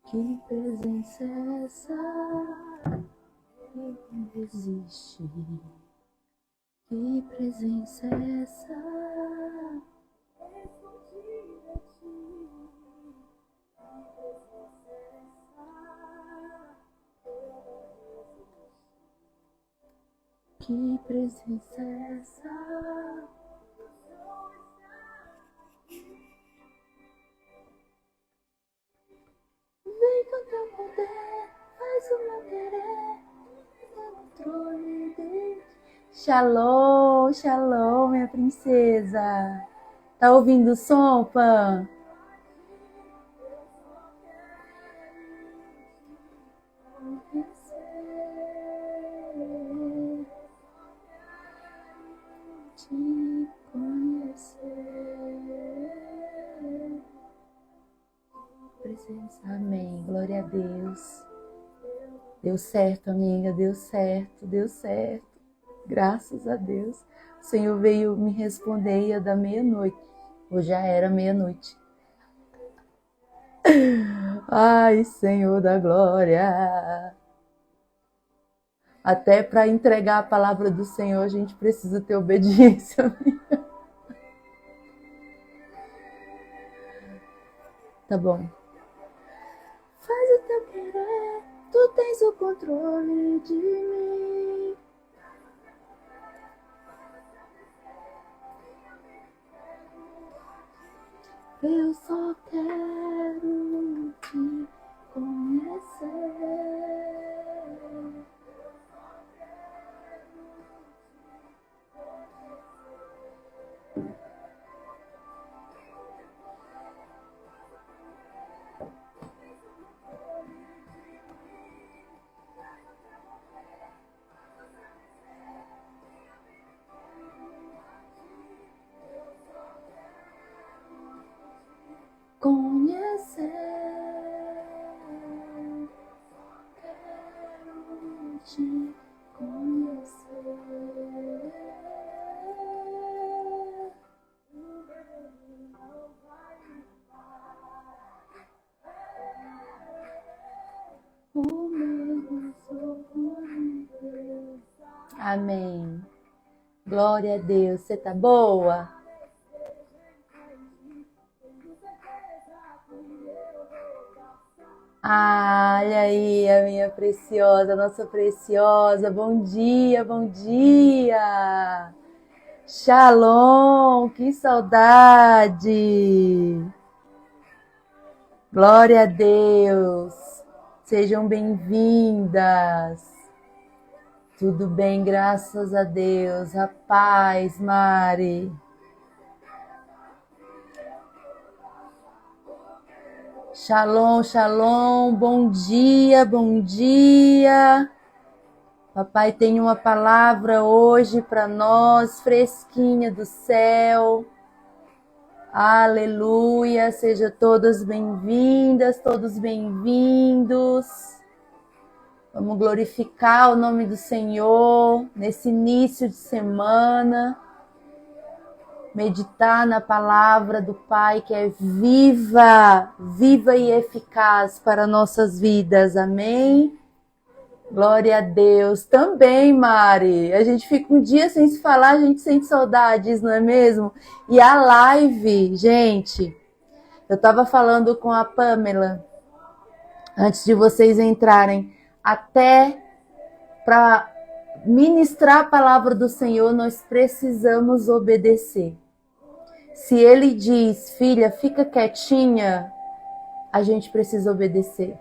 Que presença é essa que não existe? Que presença é essa? Que presença é essa? Vem com teu poder, faz o meu querer, controle de... Shalom, shalom, minha princesa. Tá ouvindo o som, Pan? Te conhecer. Presença. Amém. Glória a Deus. Deu certo, amiga. Deu certo. Deu certo. Graças a Deus. O Senhor veio me responder ia dar meia-noite. Ou já era meia-noite. Ai, Senhor da glória. Até para entregar a palavra do Senhor, a gente precisa ter obediência. Tá bom. Faz o teu querer, tu tens o controle de mim. Eu só quero te conhecer. Conhecer, quero te conhecer. O mesmo sou por Deus. Amém. Glória a Deus. Você tá boa? Ah, olha aí a minha preciosa, nossa preciosa. Bom dia, bom dia. Shalom, que saudade. Glória a Deus. Sejam bem-vindas. Tudo bem, graças a Deus. A paz, Mari. Shalom, shalom, bom dia, bom dia. Papai tem uma palavra hoje para nós, fresquinha do céu. Aleluia, sejam todas bem-vindas, todos bem-vindos. Vamos glorificar o nome do Senhor nesse início de semana. Meditar na palavra do Pai que é viva, viva e eficaz para nossas vidas, amém? Glória a Deus. Também, Mari, a gente fica um dia sem se falar, a gente sente saudades, não é mesmo? E a live, gente, eu estava falando com a Pamela, antes de vocês entrarem, até para ministrar a palavra do Senhor, nós precisamos obedecer. Se ele diz, filha, fica quietinha, a gente precisa obedecer.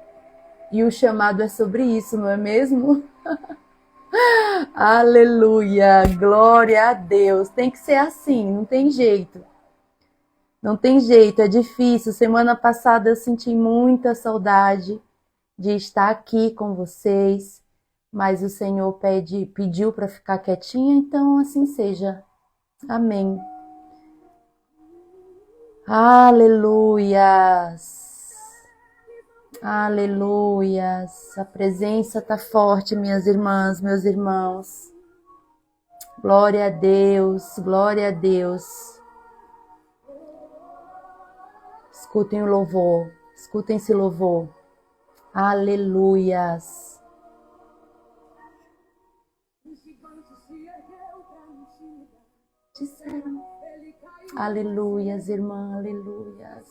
E o chamado é sobre isso, não é mesmo? Aleluia, glória a Deus. Tem que ser assim, não tem jeito. Não tem jeito, é difícil. Semana passada eu senti muita saudade de estar aqui com vocês, mas o Senhor pediu para ficar quietinha, então assim seja. Amém. Aleluias. Aleluias. A presença está forte, minhas irmãs, meus irmãos. Glória a Deus, glória a Deus. Escutem o louvor, escutem esse louvor. Aleluias. Disseram. Aleluias, irmã, aleluias.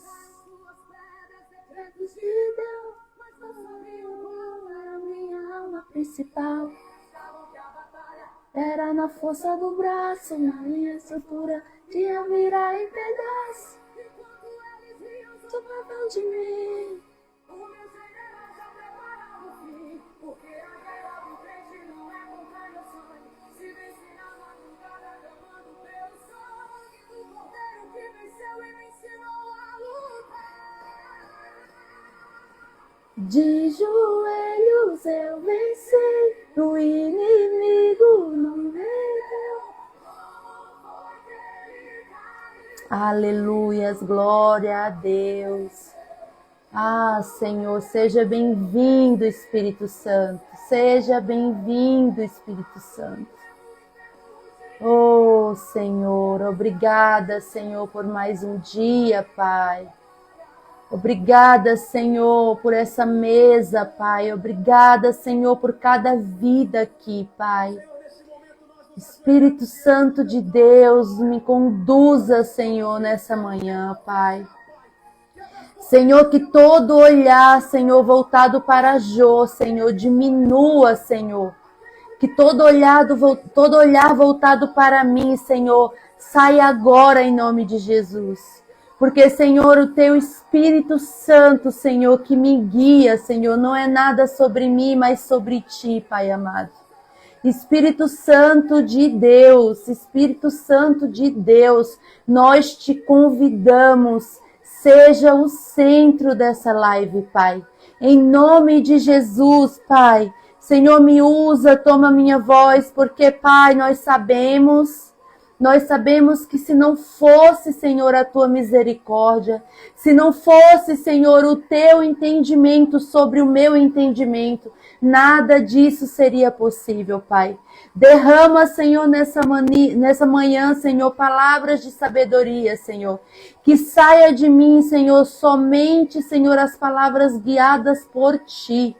Era minha alma principal. Era na força do braço, na minha estrutura, tinha virar em pedaço. Tomavam de mim. Porque a guerra do crente não é contra meu sonho. Se vencer na madrugada, clamando pelo sangue do cordeiro que venceu e me ensinou a lutar. De joelhos eu venci, o inimigo não me deu. Aleluias, glória a Deus. Ah, Senhor, seja bem-vindo, Espírito Santo. Seja bem-vindo, Espírito Santo. Oh, Senhor, obrigada, Senhor, por mais um dia, Pai. Obrigada, Senhor, por essa mesa, Pai. Obrigada, Senhor, por cada vida aqui, Pai. Espírito Santo de Deus, me conduza, Senhor, nessa manhã, Pai. Senhor, que todo olhar, Senhor, voltado para Jô, Senhor, diminua, Senhor. Que todo olhar voltado para mim, Senhor, saia agora em nome de Jesus. Porque, Senhor, o Teu Espírito Santo, Senhor, que me guia, Senhor, não é nada sobre mim, mas sobre Ti, Pai amado. Espírito Santo de Deus, nós Te convidamos. Seja o centro dessa live, Pai. Em nome de Jesus, Pai. Senhor, me usa, toma minha voz, porque, Pai, nós sabemos que se não fosse, Senhor, a Tua misericórdia, se não fosse, Senhor, o Teu entendimento sobre o meu entendimento, nada disso seria possível, Pai. Derrama, Senhor, nessa manhã, Senhor, palavras de sabedoria, Senhor. Que saia de mim, Senhor, somente, Senhor, as palavras guiadas por Ti.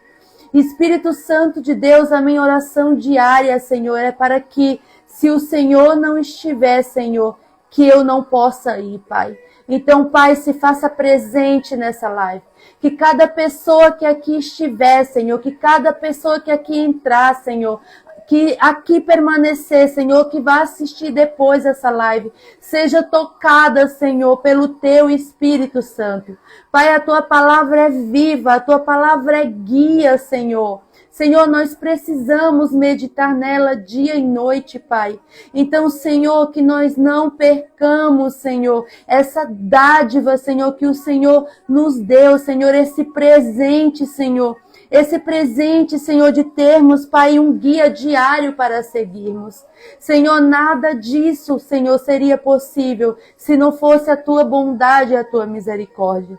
Espírito Santo de Deus, a minha oração diária, Senhor, é para que, se o Senhor não estiver, Senhor, que eu não possa ir, Pai. Então, Pai, se faça presente nessa live. Que cada pessoa que aqui estiver, Senhor, que cada pessoa que aqui entrar, Senhor, que aqui permanecer, Senhor, que vai assistir depois essa live, seja tocada, Senhor, pelo Teu Espírito Santo. Pai, a Tua palavra é viva, a Tua palavra é guia, Senhor. Senhor, nós precisamos meditar nela dia e noite, Pai. Então, Senhor, que nós não percamos, Senhor, essa dádiva, Senhor, que o Senhor nos deu, Senhor, esse presente, Senhor. Esse presente, Senhor, de termos, Pai, um guia diário para seguirmos. Senhor, nada disso, Senhor, seria possível se não fosse a Tua bondade e a Tua misericórdia.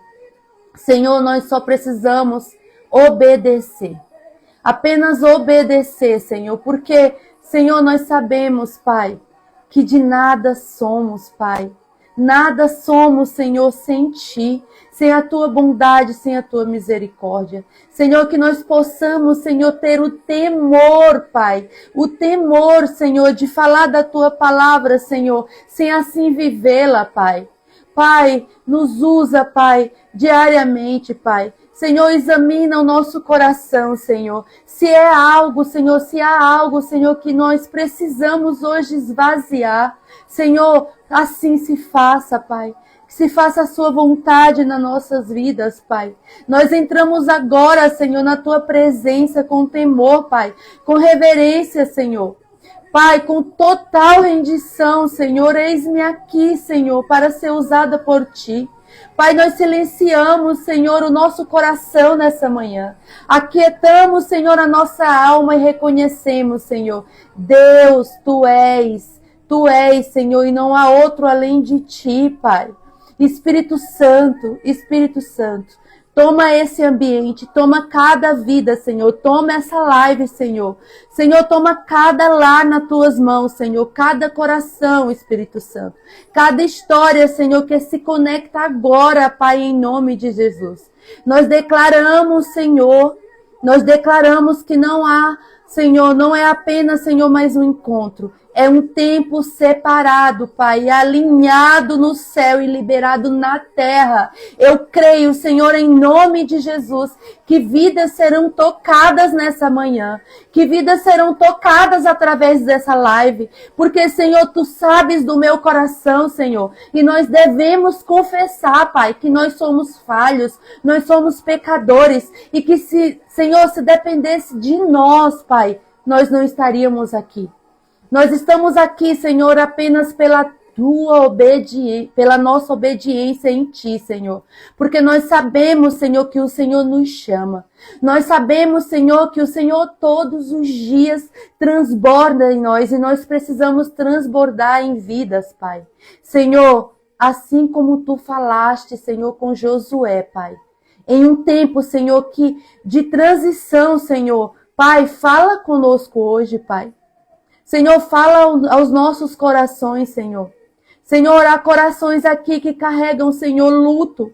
Senhor, nós só precisamos obedecer. Apenas obedecer, Senhor, porque, Senhor, nós sabemos, Pai, que de nada somos, Pai. Nada somos, Senhor, sem Ti, sem a Tua bondade, sem a Tua misericórdia. Senhor, que nós possamos, Senhor, ter o temor, Pai. O temor, Senhor, de falar da Tua palavra, Senhor, sem assim vivê-la, Pai. Pai, nos usa, Pai, diariamente, Pai. Senhor, examina o nosso coração, Senhor. Se é algo, Senhor, se há algo, Senhor, que nós precisamos hoje esvaziar, Senhor, assim se faça, Pai. Que se faça a Sua vontade nas nossas vidas, Pai. Nós entramos agora, Senhor, na Tua presença com temor, Pai, com reverência, Senhor. Pai, com total rendição, Senhor, eis-me aqui, Senhor, para ser usada por Ti. Pai, nós silenciamos, Senhor, o nosso coração nessa manhã. Aquietamos, Senhor, a nossa alma e reconhecemos, Senhor, Deus, Tu és, Senhor, e não há outro além de Ti, Pai. Espírito Santo, Toma esse ambiente, toma cada vida, Senhor. Toma essa live, Senhor. Senhor, toma cada lar nas tuas mãos, Senhor. Cada coração, Espírito Santo. Cada história, Senhor, que se conecta agora, Pai, em nome de Jesus. Nós declaramos, Senhor, nós declaramos que não há, Senhor, não é apenas, Senhor, mais um encontro. É um tempo separado, Pai, alinhado no céu e liberado na terra. Eu creio, Senhor, em nome de Jesus, que vidas serão tocadas nessa manhã, que vidas serão tocadas através dessa live, porque, Senhor, Tu sabes do meu coração, Senhor, e nós devemos confessar, Pai, que nós somos falhos, nós somos pecadores, e que Senhor, se dependesse de nós, Pai, nós não estaríamos aqui. Nós estamos aqui, Senhor, apenas pela pela nossa obediência em Ti, Senhor. Porque nós sabemos, Senhor, que o Senhor nos chama. Nós sabemos, Senhor, que o Senhor todos os dias transborda em nós e nós precisamos transbordar em vidas, Pai. Senhor, assim como Tu falaste, Senhor, com Josué, Pai. Em um tempo, Senhor, de transição, Senhor. Pai, fala conosco hoje, Pai. Senhor, fala aos nossos corações, Senhor. Senhor, há corações aqui que carregam, Senhor, luto.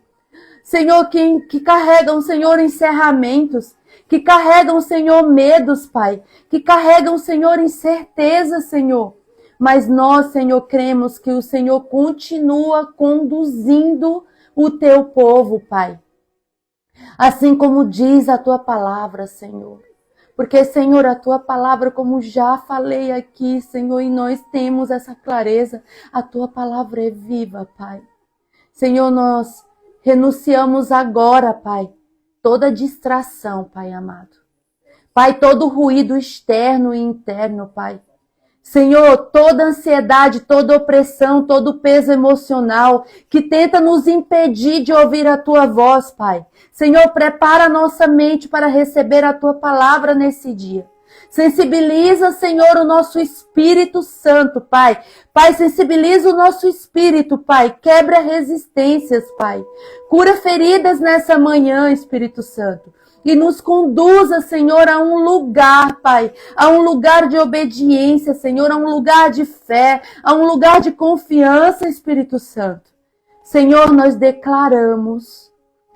Senhor, que carregam, Senhor, encerramentos. Que carregam, Senhor, medos, Pai. Que carregam, Senhor, incerteza, Senhor. Mas nós, Senhor, cremos que o Senhor continua conduzindo o Teu povo, Pai. Assim como diz a Tua palavra, Senhor. Porque, Senhor, a Tua palavra, como já falei aqui, Senhor, e nós temos essa clareza, a Tua palavra é viva, Pai. Senhor, nós renunciamos agora, Pai, toda distração, Pai amado. Pai, todo ruído externo e interno, Pai. Senhor, toda ansiedade, toda opressão, todo peso emocional que tenta nos impedir de ouvir a Tua voz, Pai. Senhor, prepara a nossa mente para receber a Tua palavra nesse dia. Sensibiliza, Senhor, o nosso Espírito Santo, Pai. Pai, sensibiliza o nosso espírito, Pai. Quebra resistências, Pai. Cura feridas nessa manhã, Espírito Santo. E nos conduza, Senhor, a um lugar, Pai, a um lugar de obediência, Senhor, a um lugar de fé, a um lugar de confiança, Espírito Santo. Senhor, nós declaramos,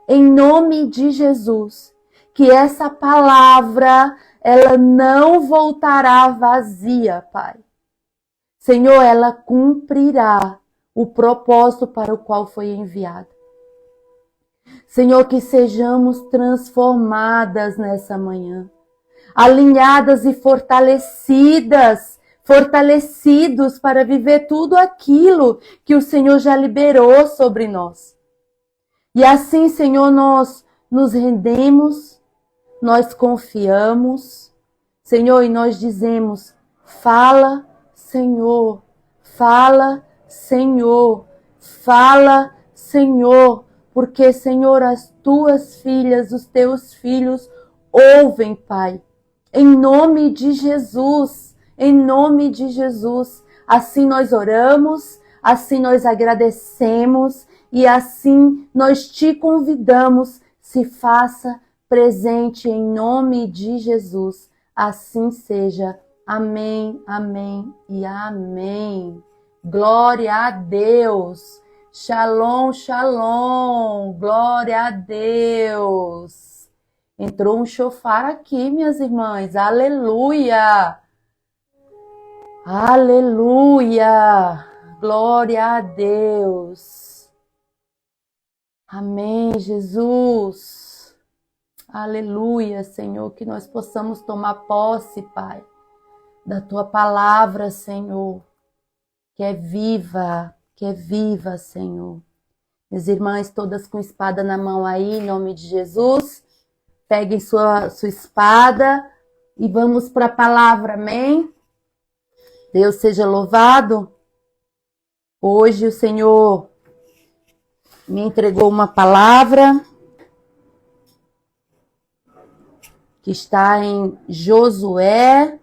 em nome de Jesus, que essa palavra, ela não voltará vazia, Pai. Senhor, ela cumprirá o propósito para o qual foi enviada. Senhor, que sejamos transformadas nessa manhã, alinhadas e fortalecidos para viver tudo aquilo que o Senhor já liberou sobre nós. E assim, Senhor, nós nos rendemos, nós confiamos, Senhor, e nós dizemos, fala, Senhor, fala, Senhor, fala, Senhor. Porque, Senhor, as Tuas filhas, os Teus filhos ouvem, Pai. Em nome de Jesus, em nome de Jesus. Assim nós oramos, assim nós agradecemos e assim nós Te convidamos, se faça presente em nome de Jesus. Assim seja. Amém, amém e amém. Glória a Deus. Shalom, shalom, glória a Deus. Entrou um shofar aqui, minhas irmãs, aleluia, aleluia, glória a Deus. Amém, Jesus, aleluia, Senhor, que nós possamos tomar posse, Pai, da Tua palavra, Senhor, que é viva, Senhor. Minhas irmãs, todas com espada na mão aí, em nome de Jesus. Peguem sua espada e vamos para a palavra, amém? Deus seja louvado. Hoje o Senhor me entregou uma palavra que está em Josué,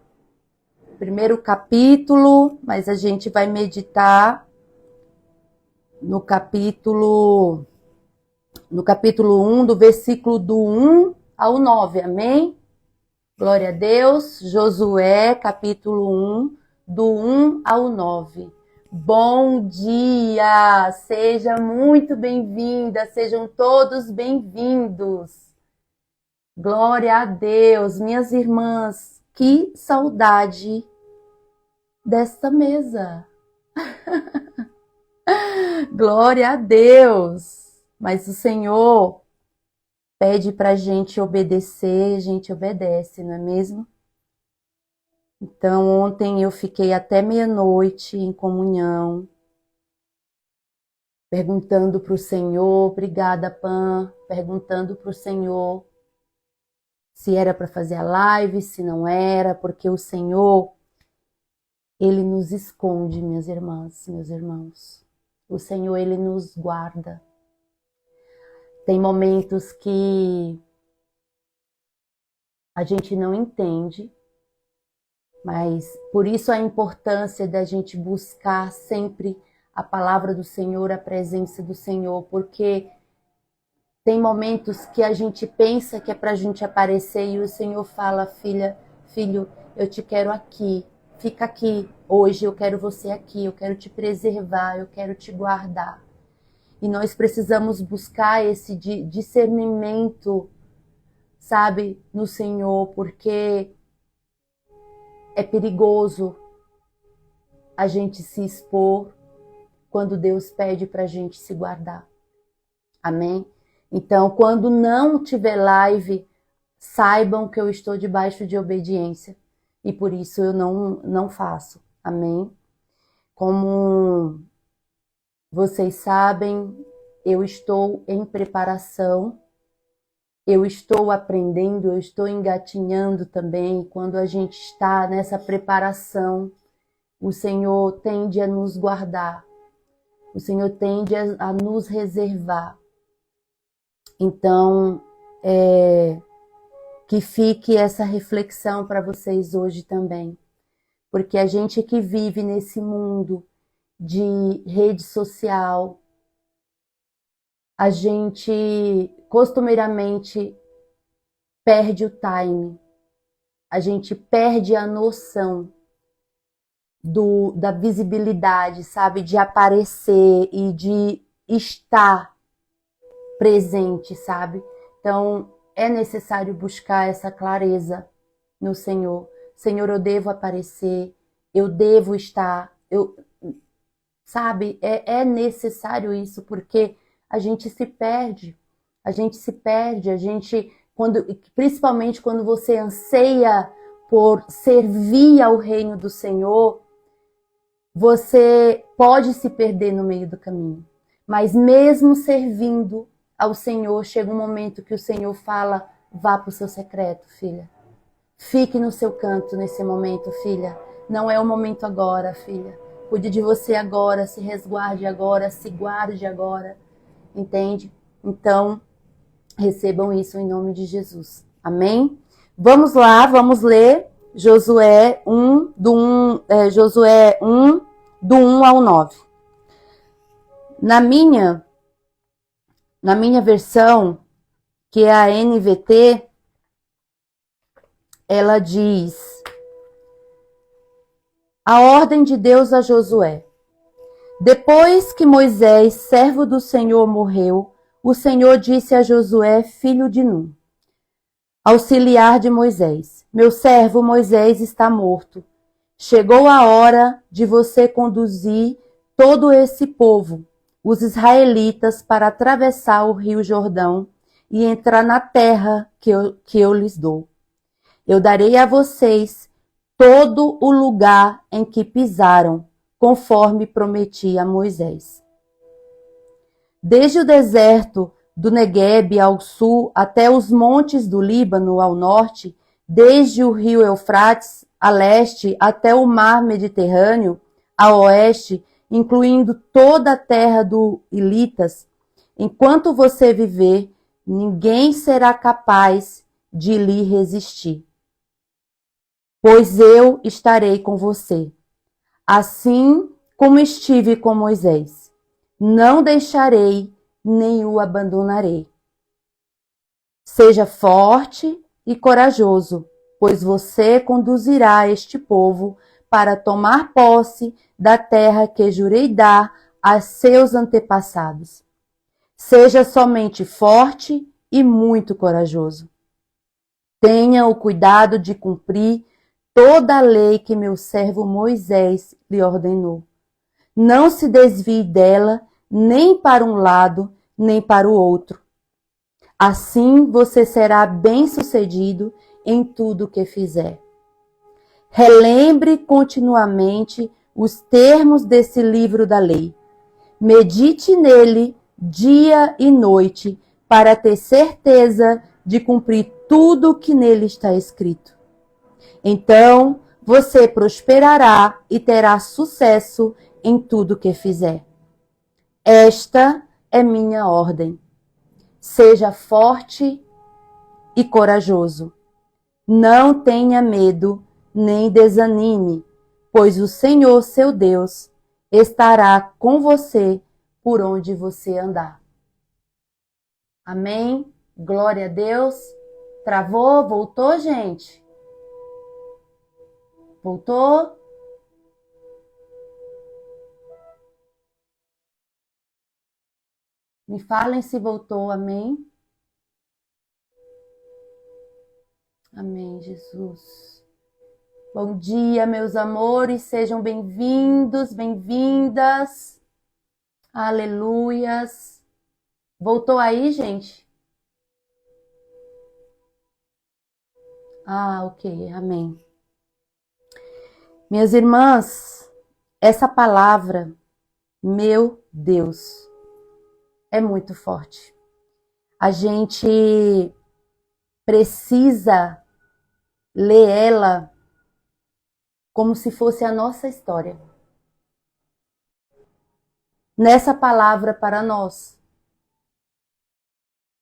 primeiro capítulo, mas a gente vai meditar no capítulo no capítulo 1, do versículo do 1 ao 9, amém? Glória a Deus. Josué, capítulo 1, do 1 ao 9. Bom dia! Seja muito bem-vinda, sejam todos bem-vindos. Glória a Deus, minhas irmãs, que saudade desta mesa. Glória a Deus! Mas o Senhor pede para a gente obedecer, a gente obedece, não é mesmo? Então, ontem eu fiquei até meia-noite em comunhão, perguntando para o Senhor, obrigada, Pan, perguntando para o Senhor se era para fazer a live, se não era, porque o Senhor, Ele nos esconde, minhas irmãs, meus irmãos. O Senhor, Ele nos guarda. Tem momentos que a gente não entende, mas por isso a importância da gente buscar sempre a palavra do Senhor, a presença do Senhor, porque tem momentos que a gente pensa que é para a gente aparecer e o Senhor fala, filho, eu te quero aqui, fica aqui, hoje eu quero você aqui, eu quero te preservar, eu quero te guardar. E nós precisamos buscar esse discernimento, sabe, no Senhor, porque é perigoso a gente se expor quando Deus pede para a gente se guardar. Amém? Então, quando não tiver live, saibam que eu estou debaixo de obediência e por isso eu não faço. Amém? Como vocês sabem, eu estou em preparação, eu estou aprendendo, eu estou engatinhando também. Quando a gente está nessa preparação, o Senhor tende a nos guardar, o Senhor tende a nos reservar. Então, que fique essa reflexão para vocês hoje também, porque a gente que vive nesse mundo de rede social, a gente costumeiramente perde o time, a gente perde a noção da visibilidade, sabe, de aparecer e de estar presente, sabe? Então, é necessário buscar essa clareza no Senhor. Senhor, eu devo aparecer, eu devo estar, sabe? É necessário isso, porque a gente se perde, principalmente quando você anseia por servir ao reino do Senhor, você pode se perder no meio do caminho. Mas mesmo servindo ao Senhor, chega um momento que o Senhor fala, vá para o seu secreto, filha. Fique no seu canto nesse momento, filha. Não é o momento agora, filha. Cuide de você agora, se resguarde agora, se guarde agora. Entende? Então, recebam isso em nome de Jesus. Amém? Vamos lá, vamos ler Josué 1, do 1 ao 9. Na minha versão, que é a NVT, ela diz: a ordem de Deus a Josué. Depois que Moisés, servo do Senhor, morreu, o Senhor disse a Josué, filho de Num, auxiliar de Moisés: meu servo Moisés está morto. Chegou a hora de você conduzir todo esse povo, os israelitas, para atravessar o rio Jordão e entrar na terra que eu lhes dou. Eu darei a vocês todo o lugar em que pisaram, conforme prometi a Moisés. Desde o deserto do Neguebe ao sul até os montes do Líbano ao norte, desde o rio Eufrates a leste até o mar Mediterrâneo a oeste, incluindo toda a terra dos Ilitas, enquanto você viver, ninguém será capaz de lhe resistir. Pois eu estarei com você, assim como estive com Moisés. Não deixarei nem o abandonarei. Seja forte e corajoso, pois você conduzirá este povo para tomar posse da terra que jurei dar a seus antepassados. Seja somente forte e muito corajoso. Tenha o cuidado de cumprir toda a lei que meu servo Moisés lhe ordenou. Não se desvie dela, nem para um lado, nem para o outro. Assim você será bem-sucedido em tudo o que fizer. Relembre continuamente os termos desse livro da lei. Medite nele dia e noite, para ter certeza de cumprir tudo o que nele está escrito. Então, você prosperará e terá sucesso em tudo que fizer. Esta é minha ordem. Seja forte e corajoso. Não tenha medo, nem desanime, pois o Senhor, seu Deus, estará com você por onde você andar. Amém? Glória a Deus. Travou? Voltou, gente? Voltou? Me falem se voltou, amém? Amém, Jesus. Bom dia, meus amores, sejam bem-vindos, bem-vindas. Aleluias. Voltou aí, gente? Ah, ok, amém. Minhas irmãs, essa palavra, meu Deus, é muito forte. A gente precisa ler ela como se fosse a nossa história. Nessa palavra para nós.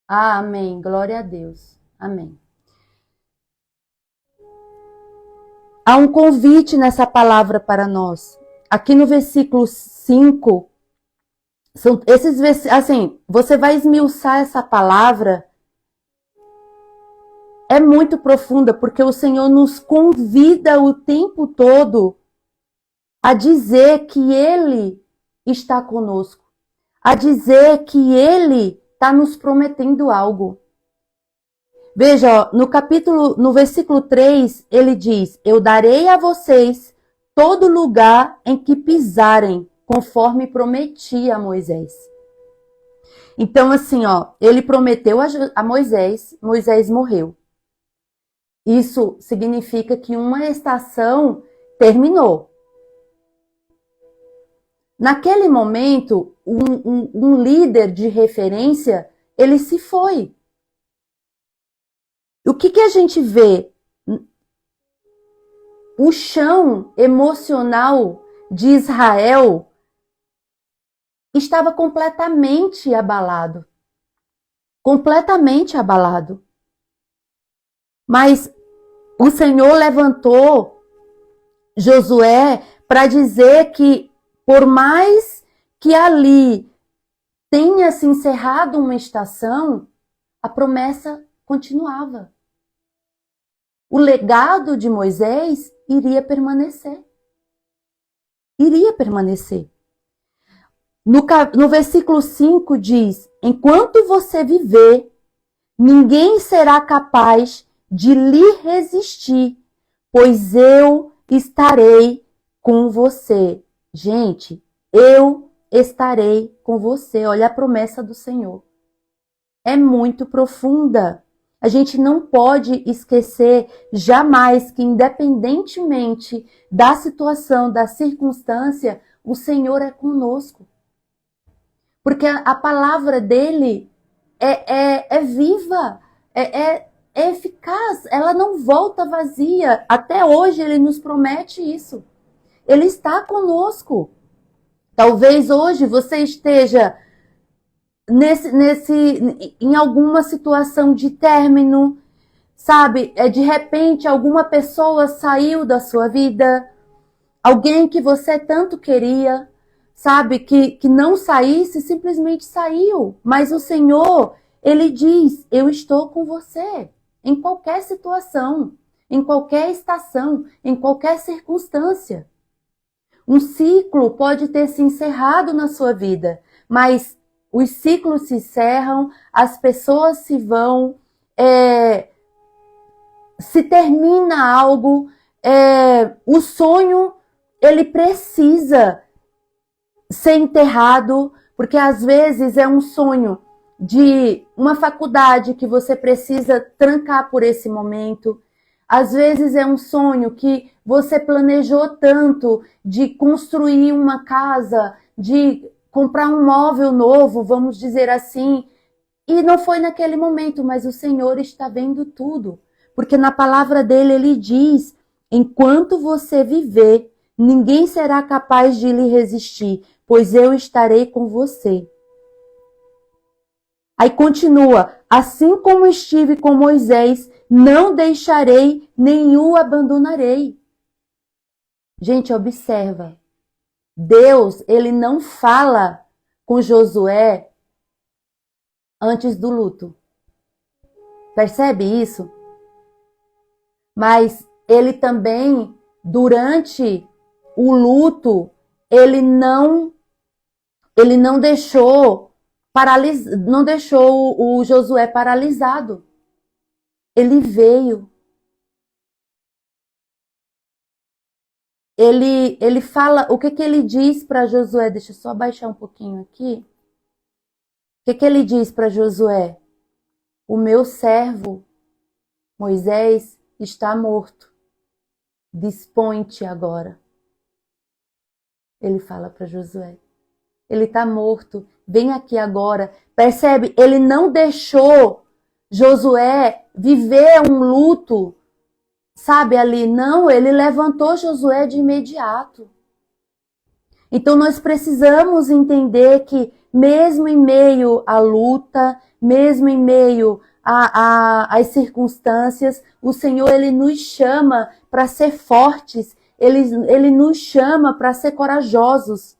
Ah, amém. Glória a Deus. Amém. Há um convite nessa palavra para nós. Aqui no versículo 5, são esses versículos, assim, você vai esmiuçar essa palavra, é muito profunda, porque o Senhor nos convida o tempo todo a dizer que Ele está conosco, a dizer que Ele está nos prometendo algo. Veja, ó, no versículo 3, ele diz: eu darei a vocês todo lugar em que pisarem, conforme prometi a Moisés. Então, assim, ó, ele prometeu a Moisés, Moisés morreu. Isso significa que uma estação terminou. Naquele momento, um líder de referência, ele se foi. O que a gente vê? O chão emocional de Israel estava completamente abalado. Completamente abalado. Mas o Senhor levantou Josué para dizer que, por mais que ali tenha se encerrado uma estação, a promessa continuava. O legado de Moisés iria permanecer. Iria permanecer. No versículo 5 diz: enquanto você viver, ninguém será capaz de lhe resistir, pois eu estarei com você. Gente, eu estarei com você. Olha a promessa do Senhor. É muito profunda. A gente não pode esquecer jamais que, independentemente da situação, da circunstância, o Senhor é conosco. Porque a palavra dele é viva, é eficaz, ela não volta vazia. Até hoje ele nos promete isso. Ele está conosco. Talvez hoje você esteja em alguma situação de término, sabe? De repente alguma pessoa saiu da sua vida, alguém que você tanto queria, sabe, que não saísse, simplesmente saiu. Mas o Senhor, Ele diz, eu estou com você em qualquer situação, em qualquer estação, em qualquer circunstância. Um ciclo pode ter se encerrado na sua vida, mas os ciclos se encerram, as pessoas se vão, se termina algo, o sonho, ele precisa ser enterrado, porque às vezes é um sonho de uma faculdade que você precisa trancar por esse momento. Às vezes é um sonho que você planejou tanto de construir uma casa, de comprar um móvel novo, vamos dizer assim, e não foi naquele momento, mas o Senhor está vendo tudo. Porque na palavra dele ele diz, enquanto você viver, ninguém será capaz de lhe resistir, pois eu estarei com você. Aí continua, assim como estive com Moisés, não deixarei, nem o abandonarei. Gente, observa. Deus, ele não fala com Josué antes do luto. Percebe isso? Mas ele também, durante o luto, ele não deixou o Josué paralisado. Ele veio. Ele fala, o que ele diz para Josué? Deixa eu só baixar um pouquinho aqui. O que ele diz para Josué? O meu servo, Moisés, está morto. Dispõe-te agora. Ele fala para Josué. Ele está morto. Vem aqui agora. Percebe? Ele não deixou Josué viver um luto, sabe, ali. Não, ele levantou Josué de imediato. Então nós precisamos entender que mesmo em meio à luta, mesmo em meio às circunstâncias, o Senhor, ele nos chama para ser fortes, ele nos chama para ser corajosos.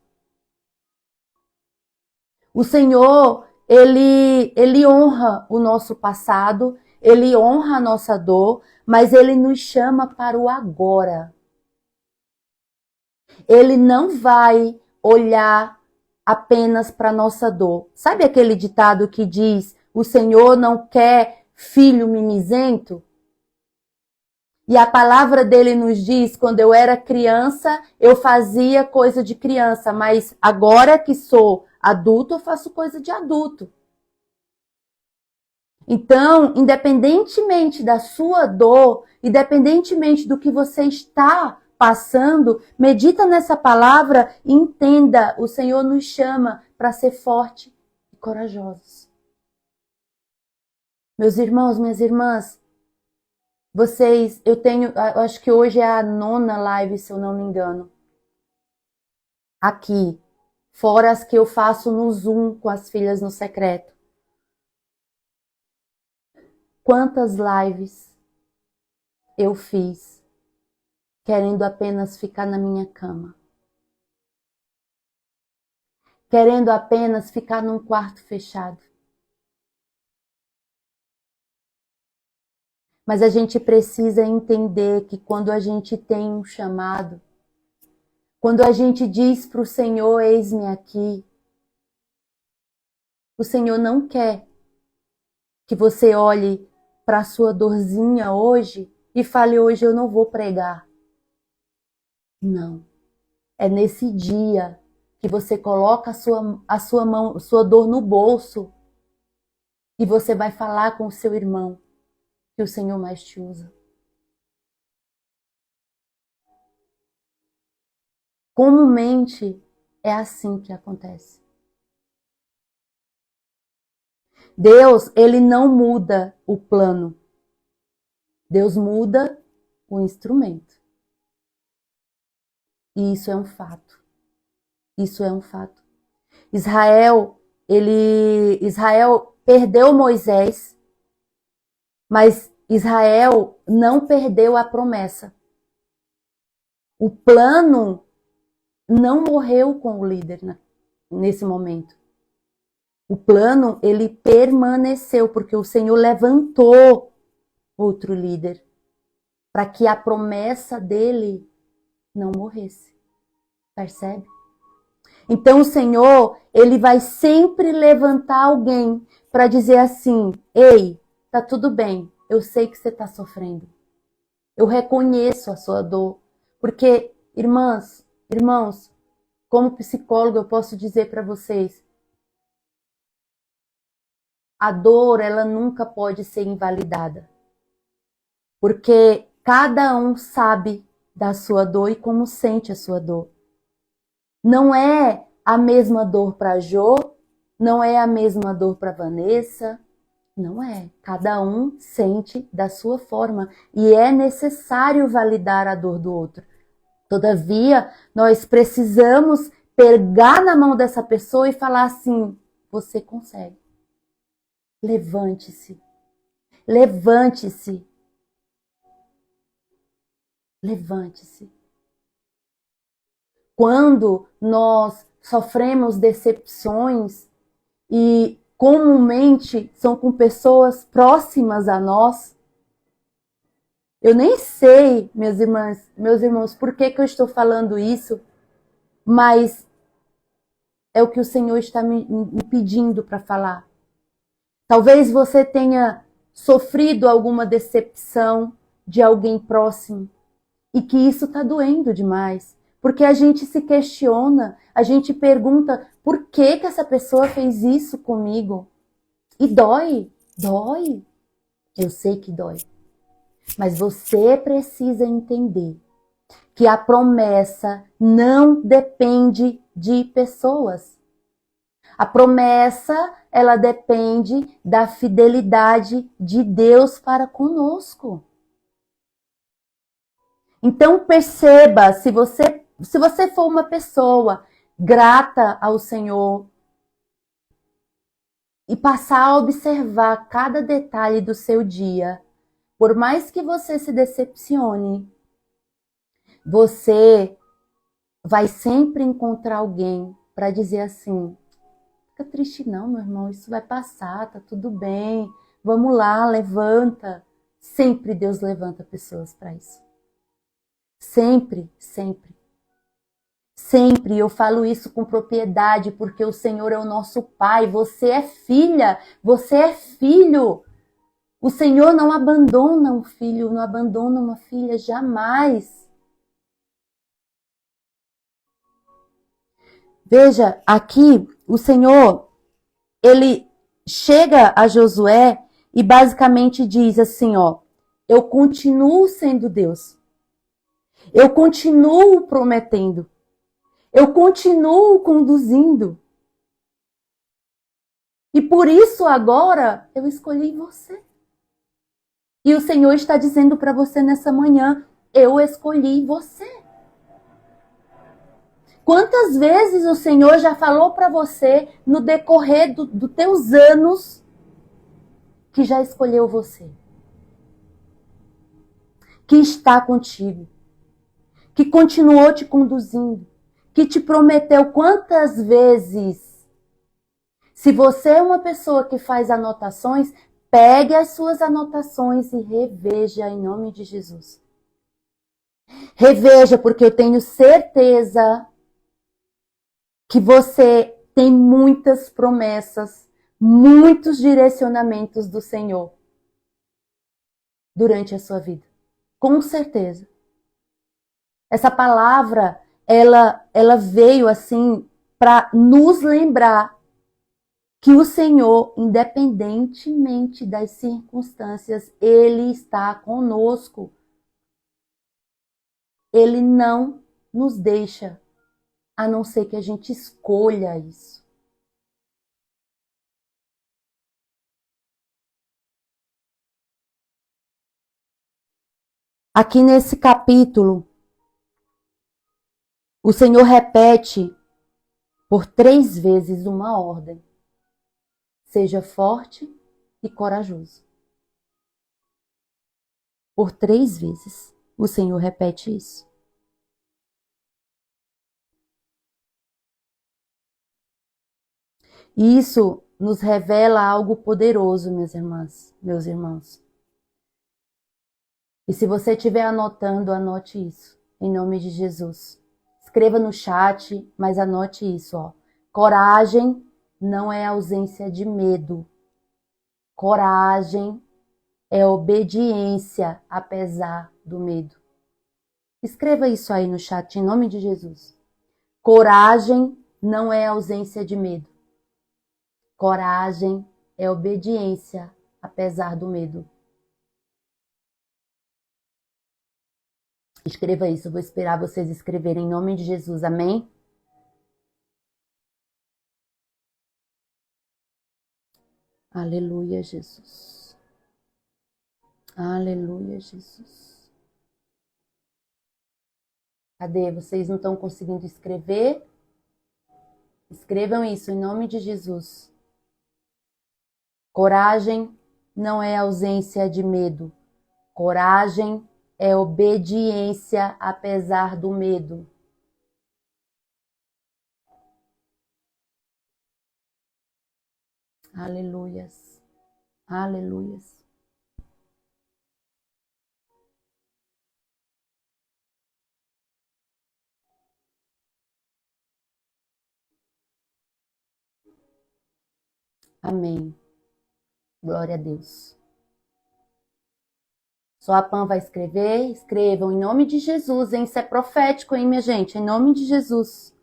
O Senhor, ele honra o nosso passado, ele honra a nossa dor, mas ele nos chama para o agora. Ele não vai olhar apenas para a nossa dor. Sabe aquele ditado que diz, o Senhor não quer filho mimizento? E a palavra dele nos diz, quando eu era criança, eu fazia coisa de criança, mas agora que sou adulto, eu faço coisa de adulto. Então, independentemente da sua dor, independentemente do que você está passando, medita nessa palavra e entenda, o Senhor nos chama para ser forte e corajosos. Meus irmãos, minhas irmãs, vocês, eu acho que hoje é a 9ª live, se eu não me engano, aqui, fora as que eu faço no Zoom com as filhas no secreto. Quantas lives eu fiz querendo apenas ficar na minha cama, querendo apenas ficar num quarto fechado. Mas a gente precisa entender que quando a gente tem um chamado, quando a gente diz para o Senhor, eis-me aqui, o Senhor não quer que você olhe para a sua dorzinha hoje e fale, hoje eu não vou pregar. Não. É nesse dia que você coloca a sua dor no bolso e você vai falar com o seu irmão que o Senhor mais te usa. Comumente é assim que acontece. Deus, ele não muda o plano. Deus muda o instrumento. E isso é um fato. Isso é um fato. Israel perdeu Moisés, mas Israel não perdeu a promessa. O plano não morreu com o líder nesse momento. O plano, ele permaneceu, porque o Senhor levantou outro líder para que a promessa dele não morresse. Percebe? Então o Senhor, ele vai sempre levantar alguém para dizer assim: ei, tá tudo bem, eu sei que você está sofrendo. Eu reconheço a sua dor. Porque, irmãs, irmãos, como psicólogo eu posso dizer para vocês, a dor, ela nunca pode ser invalidada. Porque cada um sabe da sua dor e como sente a sua dor. Não é a mesma dor para Jô, não é a mesma dor para Vanessa, não é. Cada um sente da sua forma e é necessário validar a dor do outro. Todavia, nós precisamos pegar na mão dessa pessoa e falar assim: você consegue. Levante-se. Levante-se. Levante-se. Quando nós sofremos decepções e comumente são com pessoas próximas a nós, eu nem sei, minhas irmãs, meus irmãos, por que eu estou falando isso, mas é o que o Senhor está me pedindo para falar. Talvez você tenha sofrido alguma decepção de alguém próximo e que isso está doendo demais. Porque a gente se questiona, a gente pergunta por que essa pessoa fez isso comigo? E dói, dói. Eu sei que dói. Mas você precisa entender que a promessa não depende de pessoas. A promessa, ela depende da fidelidade de Deus para conosco. Então perceba, se você for uma pessoa grata ao Senhor e passar a observar cada detalhe do seu dia, por mais que você se decepcione, você vai sempre encontrar alguém para dizer assim: fica triste não, meu irmão, isso vai passar, tá tudo bem, vamos lá, levanta. Sempre Deus levanta pessoas para isso. Sempre, sempre. Sempre, eu falo isso com propriedade, porque o Senhor é o nosso Pai, você é filha, você é filho. O Senhor não abandona um filho, não abandona uma filha, jamais. Veja, aqui o Senhor, ele chega a Josué e basicamente diz assim, ó: eu continuo sendo Deus. Eu continuo prometendo. Eu continuo conduzindo. E por isso agora eu escolhi você. E o Senhor está dizendo para você nessa manhã: eu escolhi você. Quantas vezes o Senhor já falou para você no decorrer dos teus anos que já escolheu você? Que está contigo. Que continuou te conduzindo. Que te prometeu quantas vezes? Se você é uma pessoa que faz anotações, pegue as suas anotações e reveja em nome de Jesus. Reveja, porque eu tenho certeza que você tem muitas promessas, muitos direcionamentos do Senhor durante a sua vida. Com certeza. Essa palavra, ela veio assim para nos lembrar que o Senhor, independentemente das circunstâncias, Ele está conosco. Ele não nos deixa, a não ser que a gente escolha isso. Aqui nesse capítulo, o Senhor repete por 3 vezes uma ordem. Seja forte e corajoso. Por 3 vezes o Senhor repete isso. E isso nos revela algo poderoso, minhas irmãs, meus irmãos. E se você estiver anotando, anote isso, em nome de Jesus. Escreva no chat, mas anote isso, ó. Coragem não é ausência de medo. Coragem é obediência, apesar do medo. Escreva isso aí no chat, em nome de Jesus. Coragem não é ausência de medo. Coragem é obediência, apesar do medo. Escreva isso, eu vou esperar vocês escreverem em nome de Jesus, amém? Aleluia, Jesus. Aleluia, Jesus. Cadê? Vocês não estão conseguindo escrever? Escrevam isso em nome de Jesus. Coragem não é ausência de medo. Coragem é obediência apesar do medo. Aleluias. Aleluias. Amém. Glória a Deus. Só a Pan vai escrever? Escrevam em nome de Jesus, hein? Isso é profético, hein, minha gente? Em nome de Jesus.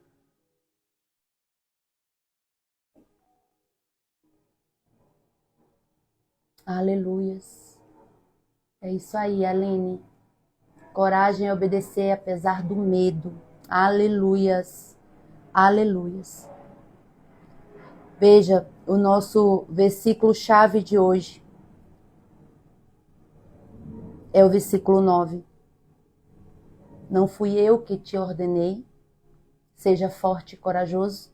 Aleluias. É isso aí, Aline. Coragem é obedecer apesar do medo. Aleluias. Aleluias. Veja o nosso versículo-chave de hoje. É o versículo 9. Não fui eu que te ordenei. Seja forte e corajoso.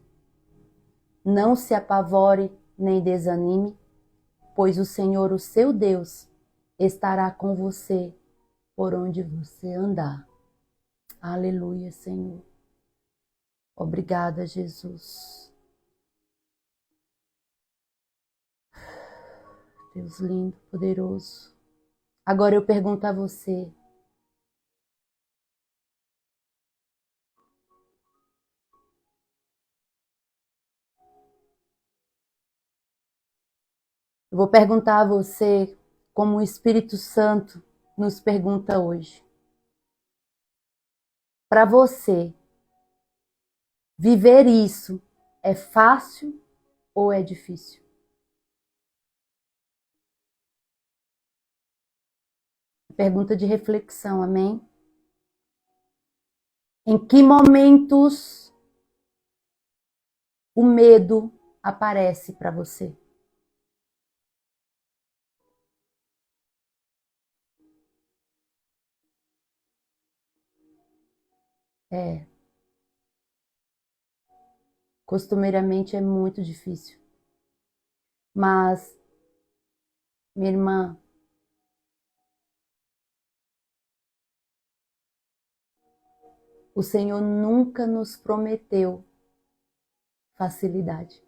Não se apavore nem desanime, pois o Senhor, o seu Deus, estará com você por onde você andar. Aleluia, Senhor. Obrigada, Jesus. Deus lindo, poderoso. Agora eu pergunto a você. Eu vou perguntar a você como o Espírito Santo nos pergunta hoje. Para você, viver isso é fácil ou é difícil? Pergunta de reflexão, amém? Em que momentos o medo aparece para você? É, costumeiramente é muito difícil. Mas, minha irmã, o Senhor nunca nos prometeu facilidade.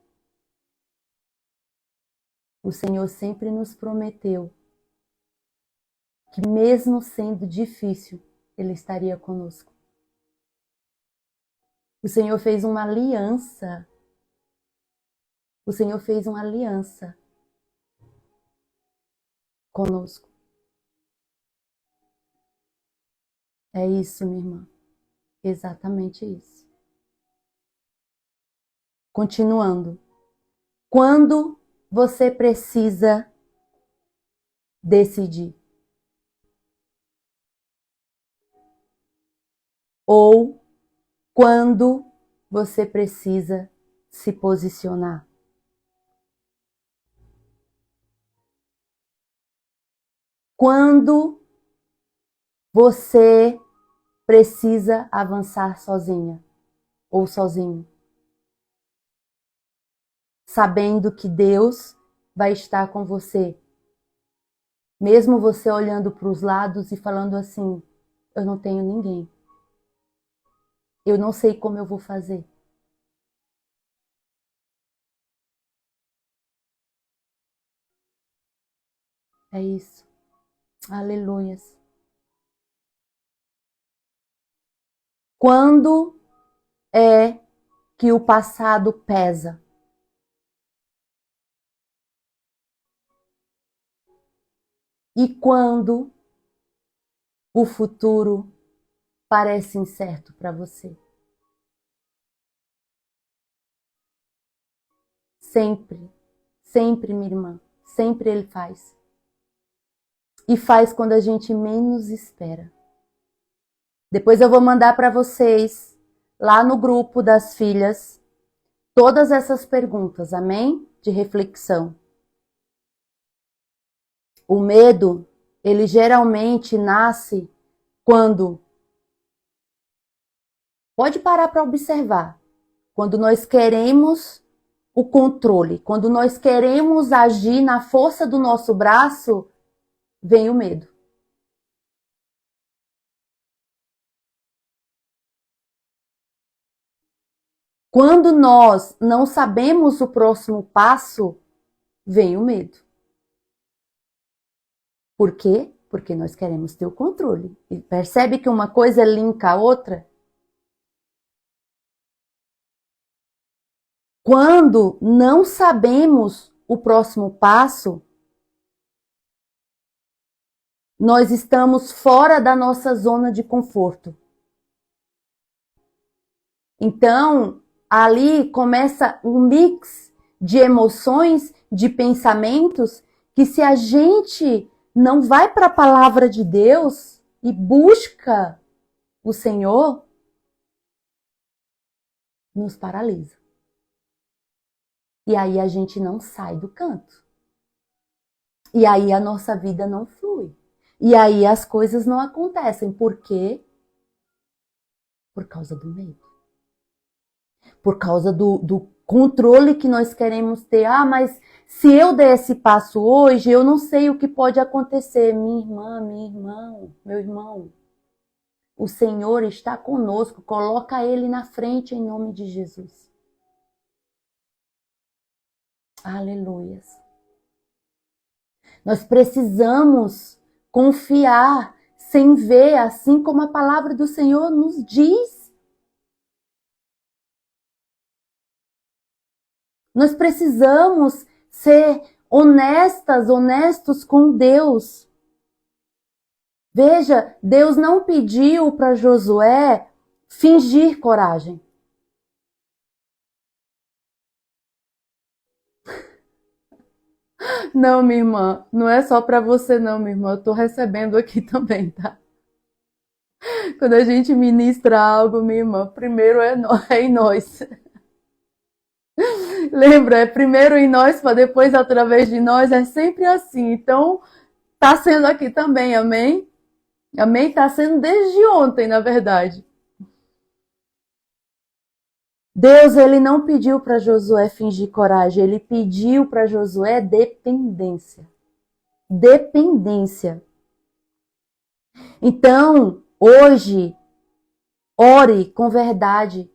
O Senhor sempre nos prometeu que mesmo sendo difícil, Ele estaria conosco. O Senhor fez uma aliança. O Senhor fez uma aliança conosco. É isso, minha irmã. Exatamente isso. Continuando. Quando você precisa decidir? Ou quando você precisa se posicionar? Quando você precisa avançar sozinha ou sozinho? Sabendo que Deus vai estar com você. Mesmo você olhando para os lados e falando assim, eu não tenho ninguém. Eu não sei como eu vou fazer. É isso. Aleluias. Quando é que o passado pesa? E quando o futuro parece incerto para você? Sempre, sempre, minha irmã, sempre ele faz. E faz quando a gente menos espera. Depois eu vou mandar para vocês, lá no grupo das filhas, todas essas perguntas, amém? De reflexão. O medo, ele geralmente nasce quando... Pode parar para observar. Quando nós queremos o controle, quando nós queremos agir na força do nosso braço, vem o medo. Quando nós não sabemos o próximo passo, vem o medo. Por quê? Porque nós queremos ter o controle. E percebe que uma coisa linka a outra? Quando não sabemos o próximo passo, nós estamos fora da nossa zona de conforto. Então, ali começa um mix de emoções, de pensamentos, que se a gente não vai para a palavra de Deus e busca o Senhor, nos paralisa. E aí a gente não sai do canto. E aí a nossa vida não flui. E aí as coisas não acontecem. Por quê? Por causa do medo. Por causa do controle que nós queremos ter. Ah, mas se eu der esse passo hoje, eu não sei o que pode acontecer. Minha irmã, meu irmão. O Senhor está conosco. Coloca Ele na frente em nome de Jesus. Aleluias. Nós precisamos confiar sem ver, assim como a palavra do Senhor nos diz. Nós precisamos ser honestos com Deus. Veja, Deus não pediu para Josué fingir coragem. Não, minha irmã, não é só para você não, minha irmã, eu estou recebendo aqui também, tá? Quando a gente ministra algo, minha irmã, primeiro é em nós. Lembra, é primeiro em nós, para depois através de nós, é sempre assim. Então, tá sendo aqui também, amém? Amém? Tá sendo desde ontem, na verdade. Deus, ele não pediu para Josué fingir coragem, ele pediu para Josué dependência. Dependência. Então, hoje, ore com verdade.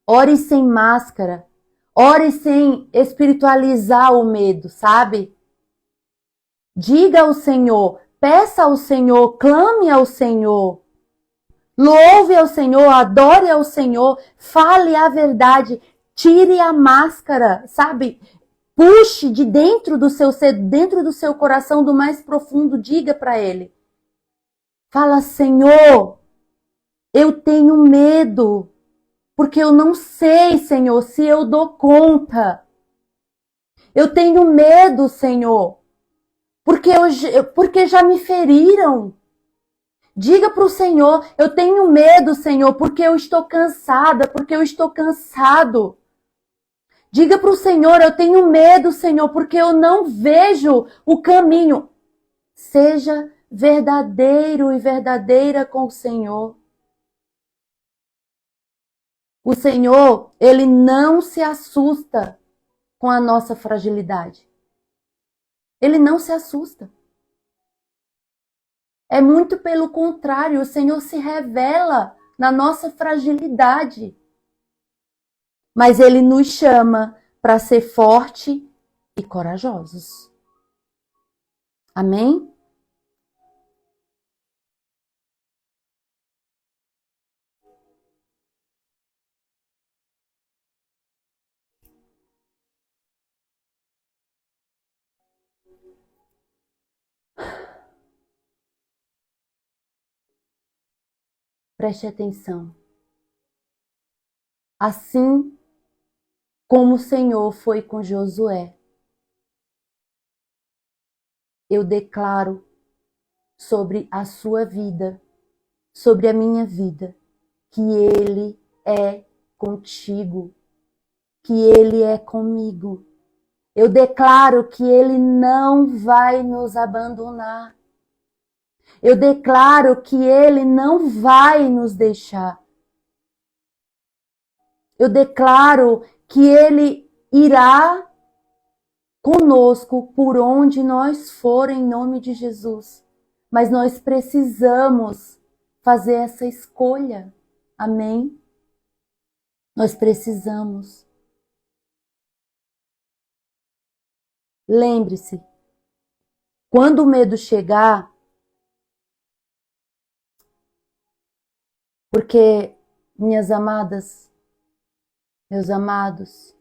Ore sem máscara. Ore sem espiritualizar o medo, sabe? Diga ao Senhor, peça ao Senhor, clame ao Senhor. Louve ao Senhor, adore ao Senhor, fale a verdade, tire a máscara, sabe? Puxe de dentro do seu ser, dentro do seu coração, do mais profundo, diga para Ele. Fala, Senhor, eu tenho medo, porque eu não sei, Senhor, se eu dou conta. Eu tenho medo, Senhor, porque já me feriram. Diga para o Senhor, eu tenho medo, Senhor, porque eu estou cansada, porque eu estou cansado. Diga para o Senhor, eu tenho medo, Senhor, porque eu não vejo o caminho. Seja verdadeiro e verdadeira com o Senhor. O Senhor, Ele não se assusta com a nossa fragilidade. Ele não se assusta. É muito pelo contrário, o Senhor se revela na nossa fragilidade. Mas Ele nos chama para ser forte e corajosos. Amém? Preste atenção. Assim como o Senhor foi com Josué, eu declaro sobre a sua vida, sobre a minha vida, que Ele é contigo, que Ele é comigo. Eu declaro que Ele não vai nos abandonar. Eu declaro que Ele não vai nos deixar. Eu declaro que Ele irá conosco por onde nós for em nome de Jesus. Mas nós precisamos fazer essa escolha. Amém? Nós precisamos. Lembre-se, quando o medo chegar, porque, minhas amadas, meus amados,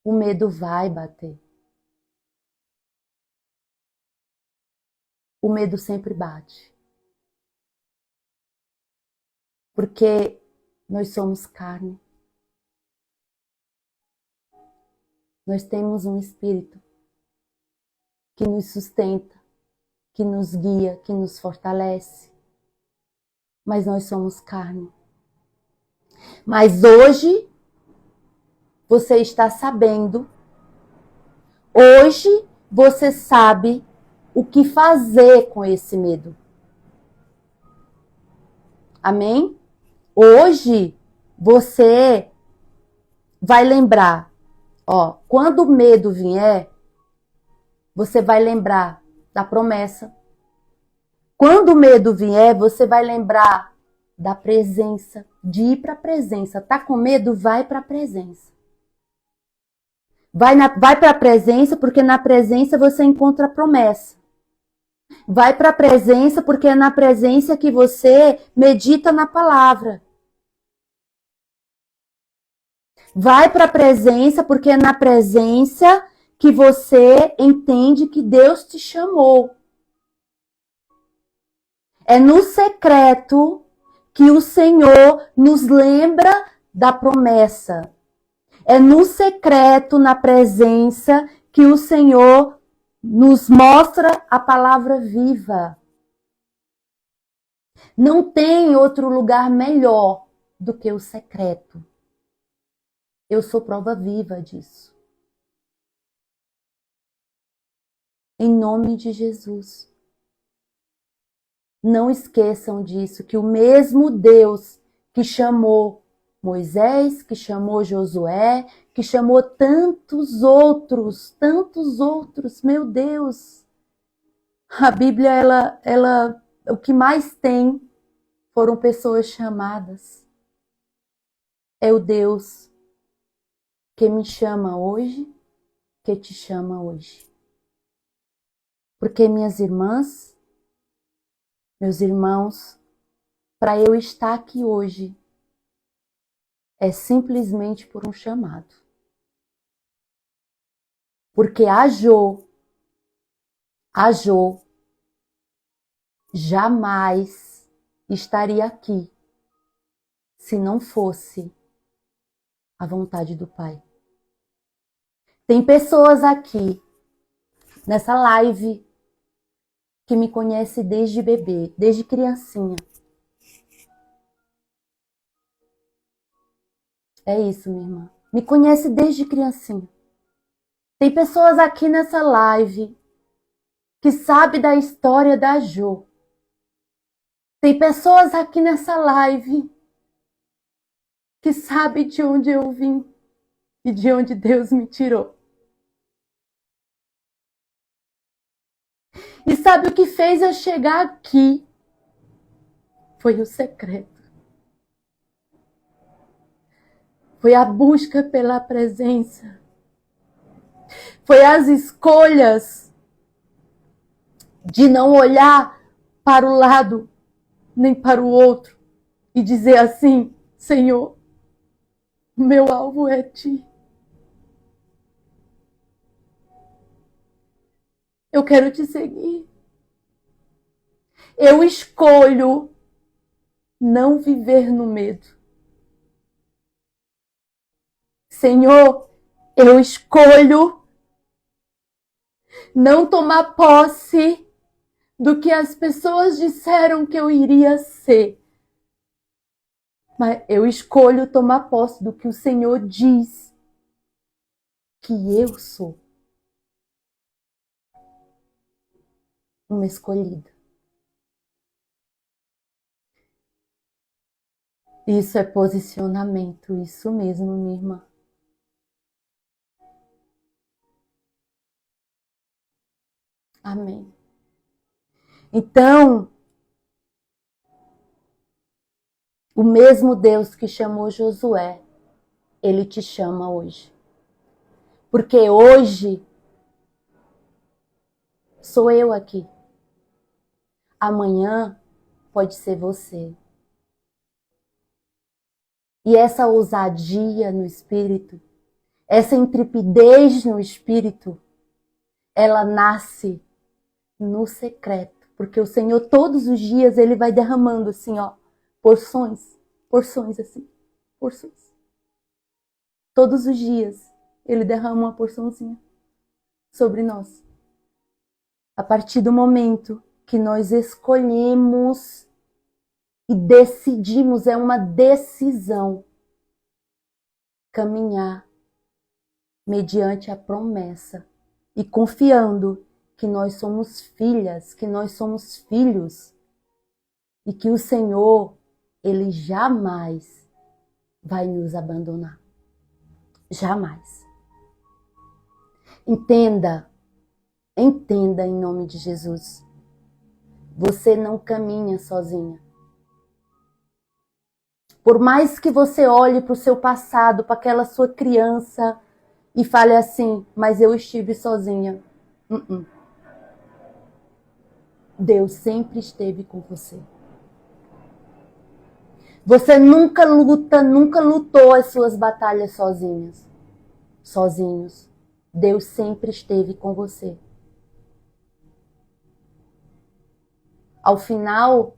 o medo vai bater. O medo sempre bate. Porque nós somos carne. Nós temos um espírito que nos sustenta, que nos guia, que nos fortalece. Mas nós somos carne. Mas hoje você está sabendo, hoje você sabe o que fazer com esse medo. Amém? Hoje você vai lembrar, quando o medo vier, você vai lembrar da promessa. Quando o medo vier, você vai lembrar da presença, de ir para a presença. Tá com medo? Vai para a presença. Vai para a presença, porque na presença você encontra a promessa. Vai para a presença, porque é na presença que você medita na palavra. Vai para a presença, porque é na presença que você entende que Deus te chamou. É no secreto que o Senhor nos lembra da promessa. É no secreto, na presença, que o Senhor nos mostra a palavra viva. Não tem outro lugar melhor do que o secreto. Eu sou prova viva disso. Em nome de Jesus. Não esqueçam disso, que o mesmo Deus que chamou Moisés, que chamou Josué, que chamou tantos outros, meu Deus. A Bíblia, o que mais tem foram pessoas chamadas. É o Deus que me chama hoje, que te chama hoje. Porque, minhas irmãs, meus irmãos, para eu estar aqui hoje, é simplesmente por um chamado. Porque a Jô jamais estaria aqui se não fosse a vontade do Pai. Tem pessoas aqui, nessa live, que me conhece desde bebê, desde criancinha. É isso, minha irmã. Me conhece desde criancinha. Tem pessoas aqui nessa live que sabem da história da Jô. Tem pessoas aqui nessa live que sabem de onde eu vim e de onde Deus me tirou. E sabe o que fez eu chegar aqui? Foi o secreto. Foi a busca pela presença. Foi as escolhas de não olhar para o lado nem para o outro e dizer assim: Senhor, meu alvo é Ti. Eu quero Te seguir. Eu escolho não viver no medo. Senhor, eu escolho não tomar posse do que as pessoas disseram que eu iria ser. Mas eu escolho tomar posse do que o Senhor diz que eu sou. Uma escolhida. Isso é posicionamento, isso mesmo, minha irmã. Amém. Então, o mesmo Deus que chamou Josué, Ele te chama hoje. Porque hoje sou eu aqui. Amanhã pode ser você. E essa ousadia no espírito, essa intrepidez no espírito, ela nasce no secreto. Porque o Senhor todos os dias Ele vai derramando assim, ó, porções assim, porções. Todos os dias Ele derrama uma porçãozinha sobre nós. A partir do momento que nós escolhemos e decidimos, é uma decisão, caminhar mediante a promessa e confiando que nós somos filhas, que nós somos filhos e que o Senhor, Ele jamais vai nos abandonar. Jamais. Entenda em nome de Jesus. Você não caminha sozinha. Por mais que você olhe para o seu passado, para aquela sua criança e fale assim, mas eu estive sozinha. Deus sempre esteve com você. Você nunca lutou as suas batalhas sozinhos. Deus sempre esteve com você. Ao final,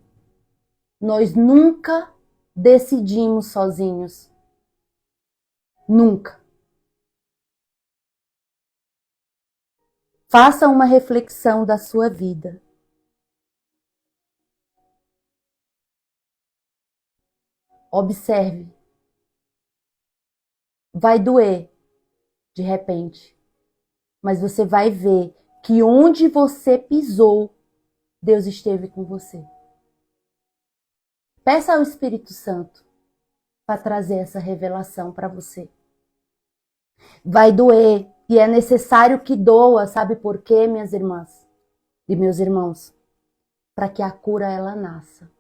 nós nunca decidimos sozinhos. Nunca. Faça uma reflexão da sua vida. Observe. Vai doer, de repente. Mas você vai ver que onde você pisou, Deus esteve com você. Peça ao Espírito Santo para trazer essa revelação para você. Vai doer e é necessário que doa, sabe por quê, minhas irmãs e meus irmãos? Para que a cura ela nasça.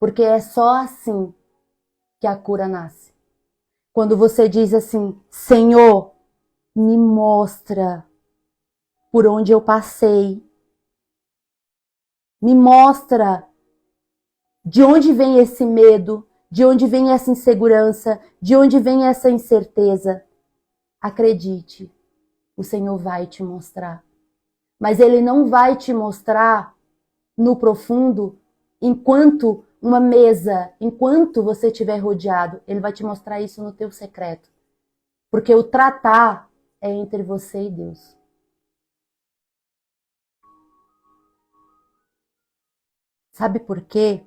Porque é só assim que a cura nasce. Quando você diz assim, Senhor, me mostra por onde eu passei. Me mostra de onde vem esse medo, de onde vem essa insegurança, de onde vem essa incerteza. Acredite, o Senhor vai te mostrar. Mas Ele não vai te mostrar no profundo enquanto uma mesa, enquanto você estiver rodeado. Ele vai te mostrar isso no teu secreto. Porque o tratar é entre você e Deus. Sabe por quê?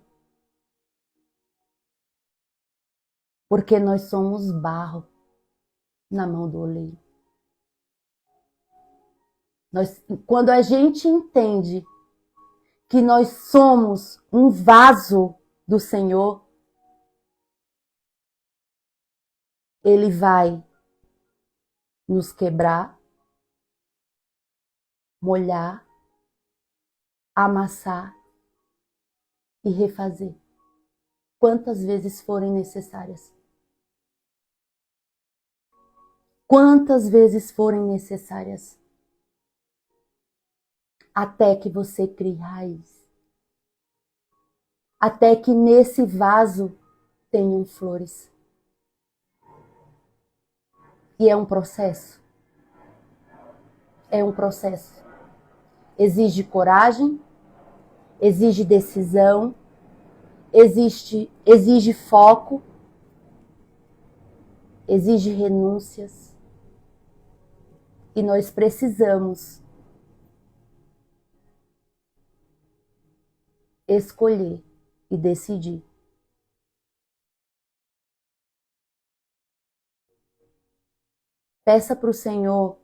Porque nós somos barro na mão do oleiro. Quando a gente entende que nós somos um vaso do Senhor, Ele vai nos quebrar, molhar, amassar e refazer. Quantas vezes forem necessárias. Quantas vezes forem necessárias. até que você crie raiz. Até que nesse vaso tenham flores. E é um processo. É um processo. Exige coragem, exige decisão, exige foco, exige renúncias. E nós precisamos escolher e decidir. Peça para o Senhor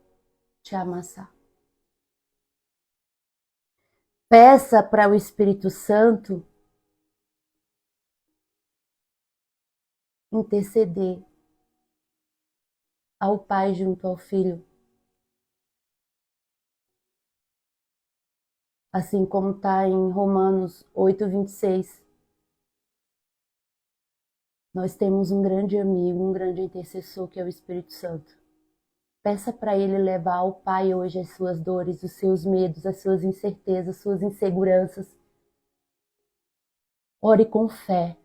te amassar. Peça para o Espírito Santo interceder ao Pai junto ao Filho. Assim como está em Romanos 8:26. Nós temos um grande amigo, um grande intercessor que é o Espírito Santo. Peça para ele levar ao Pai hoje as suas dores, os seus medos, as suas incertezas, as suas inseguranças. Ore com fé.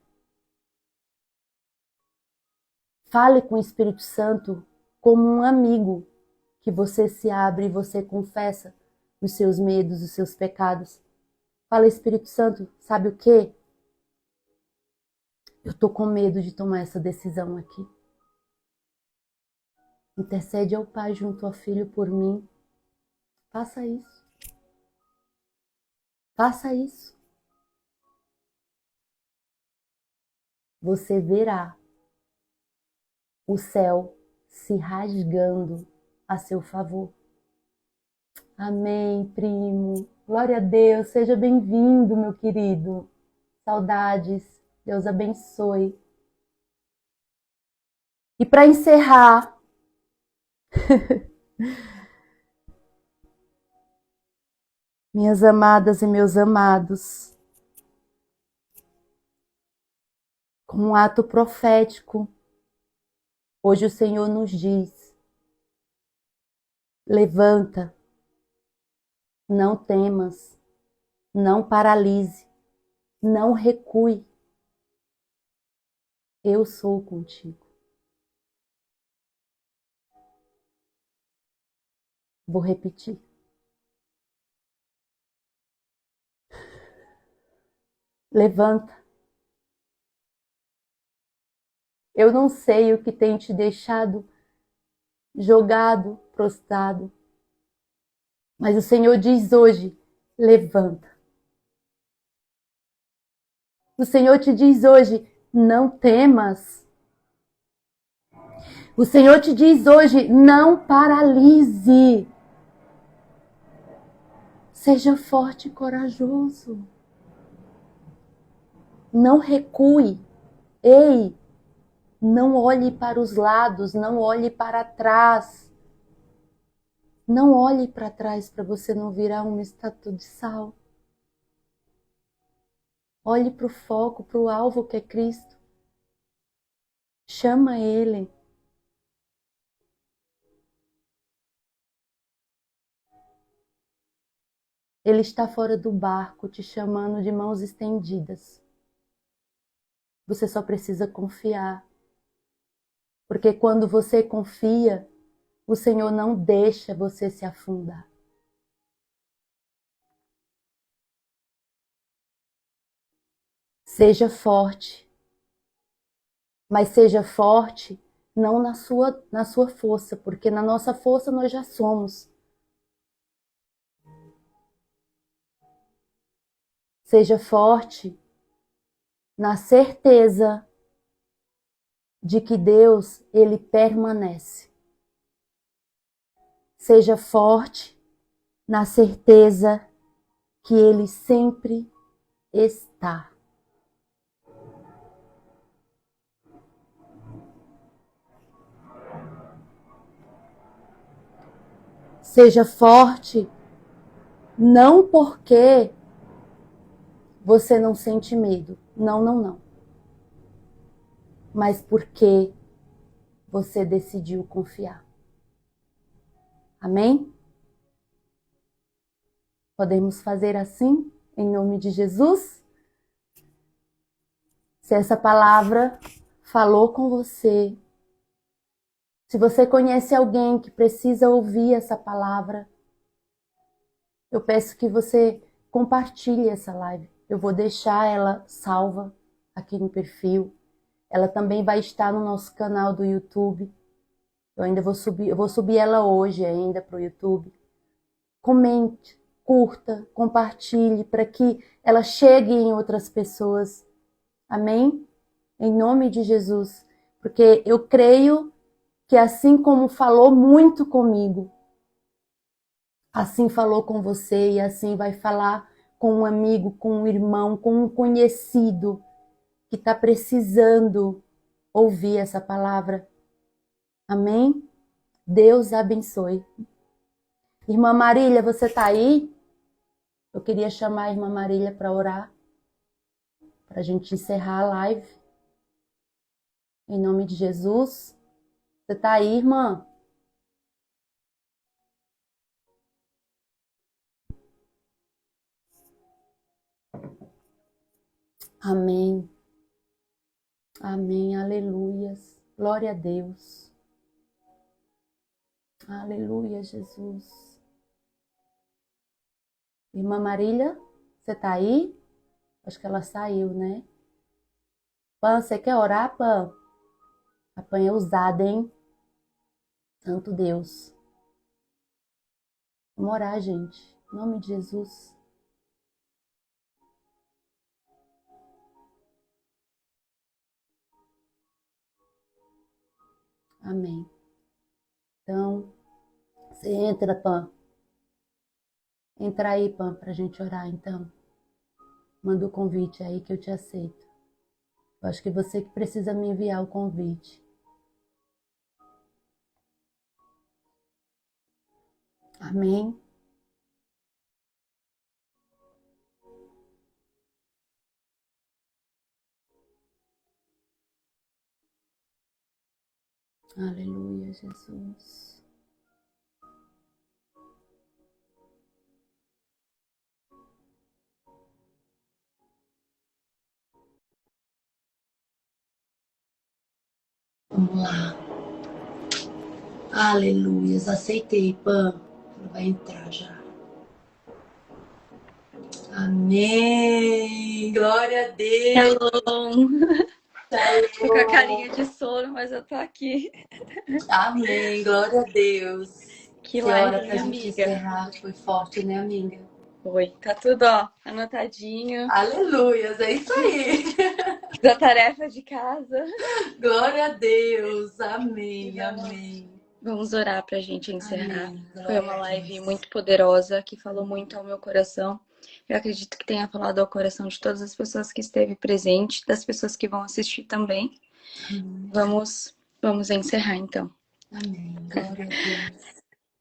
Fale com o Espírito Santo como um amigo que você se abre e você confessa os seus medos, os seus pecados. Fala, Espírito Santo, sabe o quê? Eu tô com medo de tomar essa decisão aqui. Intercede ao Pai junto ao Filho por mim. Faça isso. Faça isso. Você verá o céu se rasgando a seu favor. Amém, primo. Glória a Deus. Seja bem-vindo, meu querido. Saudades. Deus abençoe. E para encerrar, minhas amadas e meus amados, como um ato profético, hoje o Senhor nos diz: levanta, não temas, não paralise, não recue. Eu sou contigo. Vou repetir. Levanta. Eu não sei o que tem te deixado jogado, prostrado, mas o Senhor diz hoje: levanta. O Senhor te diz hoje: não temas. O Senhor te diz hoje: não paralise. Seja forte e corajoso. Não recue. Ei, não olhe para os lados, não olhe para trás. Não olhe para trás para você não virar uma estátua de sal. Olhe para o foco, para o alvo que é Cristo. Chama Ele. Ele está fora do barco, te chamando de mãos estendidas. Você só precisa confiar. Porque quando você confia, o Senhor não deixa você se afundar. Seja forte. Mas seja forte não na sua força, porque na nossa força nós já somos. Seja forte na certeza de que Deus, Ele permanece. Seja forte na certeza que Ele sempre está. Seja forte não porque você não sente medo. Não, não, não. Mas porque você decidiu confiar. Amém? Podemos fazer assim, em nome de Jesus? Se essa palavra falou com você, se você conhece alguém que precisa ouvir essa palavra, eu peço que você compartilhe essa live. Eu vou deixar ela salva aqui no perfil. Ela também vai estar no nosso canal do YouTube. Eu vou subir ela hoje ainda para o YouTube. Comente, curta, compartilhe para que ela chegue em outras pessoas. Amém? Em nome de Jesus. Porque eu creio que assim como falou muito comigo, assim falou com você e assim vai falar com um amigo, com um irmão, com um conhecido que está precisando ouvir essa palavra. Amém? Deus abençoe. Irmã Marília, você está aí? Eu queria chamar a irmã Marília para orar, para a gente encerrar a live. Em nome de Jesus. Você está aí, irmã? Amém. Amém. Aleluias. Glória a Deus. Aleluia, Jesus. Irmã Marília, você tá aí? Acho que ela saiu, né? Pan, você quer orar, Pan? A Pan é usada, hein? Santo Deus. Vamos orar, gente. Em nome de Jesus. Amém. Então, você entra, Pan. Entra aí, Pan, pra gente orar, então. Manda o convite aí que eu te aceito. Eu acho que você que precisa me enviar o convite. Amém. Aleluia, Jesus. Vamos lá. Aleluia. Aceitei, Pan. Vai entrar já. Amém. Glória a Deus. Hello. Tô com a carinha de sono, mas eu tô aqui. Amém. Glória a Deus. Que Que hora live, pra minha gente amiga. encerrar. Foi forte, né, amiga? Foi. Tá tudo, ó, anotadinho. Aleluia. É isso aí. Fiz a tarefa de casa. Glória a Deus. E Amém. Amém. vamos orar pra gente encerrar. Amém. Foi Glória uma a live Deus. muito poderosa, que falou muito ao meu coração. Eu acredito que tenha falado ao coração de todas as pessoas que esteve presente, das pessoas que vão assistir também. Amém. Vamos encerrar, então. Amém. Glória a Deus.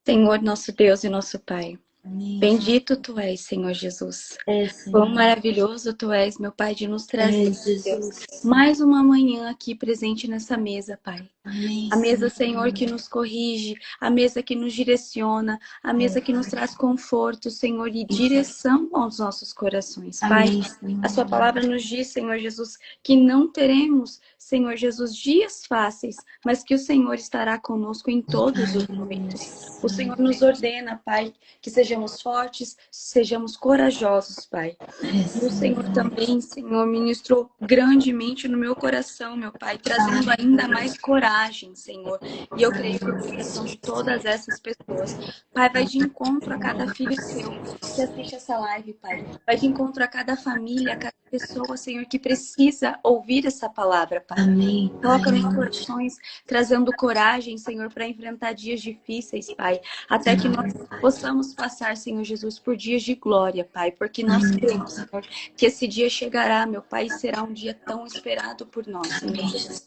Senhor, nosso Deus e nosso Pai. Amém. Bendito Tu és, Senhor Jesus. É, Quão Senhor. maravilhoso Tu és, meu Pai, de nos trazer, É, Deus, Jesus. mais uma manhã aqui presente nessa mesa, Pai. Amém, A mesa, Senhor. Senhor, que nos corrige, a mesa que nos direciona, a mesa que nos traz conforto, Senhor, e direção aos nossos corações, Pai. Amém, Senhor. A Sua palavra nos diz, Senhor Jesus, que não teremos, Senhor Jesus, dias fáceis, mas que o Senhor estará conosco em todos os momentos. O Senhor nos ordena, Pai, que sejamos fortes, sejamos corajosos, Pai. E o Senhor também, Senhor, ministrou grandemente no meu coração, meu Pai, trazendo ainda mais coragem, Senhor. E eu creio que o coração de todas essas pessoas, Pai, vai de encontro a cada filho seu que assiste essa live, Pai. Vai de encontro a cada família, a cada pessoa, Senhor, que precisa ouvir essa palavra, Pai. Amém. Coloca nos corações, trazendo coragem, Senhor, para enfrentar dias difíceis, Pai. Até que nós possamos passar, Senhor Jesus, por dias de glória, Pai. Porque nós cremos, Senhor, que esse dia chegará, meu Pai, e será um dia tão esperado por nós, Senhor Jesus.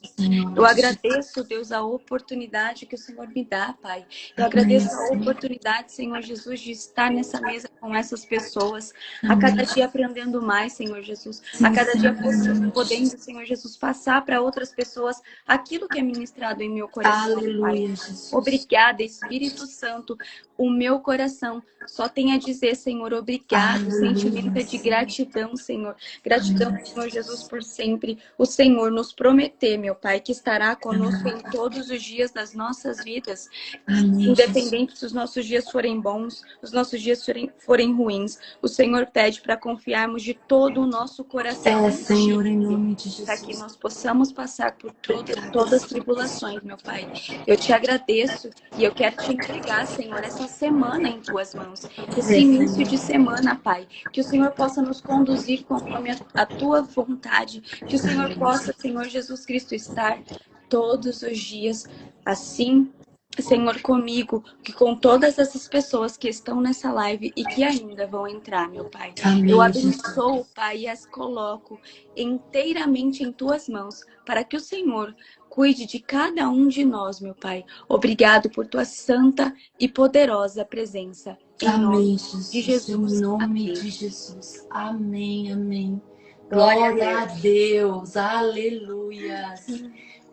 Eu agradeço, Deus, a oportunidade que o Senhor me dá, Pai. Eu agradeço a oportunidade, Senhor Jesus, de estar nessa mesa com essas pessoas. A cada dia aprendendo mais, Senhor Jesus. A cada dia podendo, Senhor Jesus, passar para outras pessoas aquilo que é ministrado em meu coração, Pai. Aleluia, Jesus. Obrigada, Espírito Santo, o meu coração só tem a dizer, Senhor, obrigado. O sentimento é de gratidão, Senhor. Gratidão, Senhor Jesus, por sempre o Senhor nos prometer, meu Pai, que estará conosco em todos os dias das nossas vidas. Independente se os nossos dias forem bons, os nossos dias forem ruins, o Senhor pede para confiarmos de todo o nosso coração em Senhor, Ti, em nome de Jesus. para que nós possamos passar por todas as tribulações, meu Pai. Eu te agradeço e eu quero te entregar, Senhor, essa semana em Tuas mãos, esse início de semana, Pai. Que o Senhor possa nos conduzir conforme a Tua vontade, que o Senhor possa, Senhor Jesus Cristo, estar todos os dias assim, Senhor, comigo, que com todas essas pessoas que estão nessa live e que ainda vão entrar, meu Pai. Eu abençoo, Pai, e as coloco inteiramente em Tuas mãos, para que o Senhor cuide de cada um de nós, meu Pai. Obrigado por Tua santa e poderosa presença. Em nome de Jesus. Em nome Amém. de Jesus. Amém, amém. Glória a Deus. Aleluia.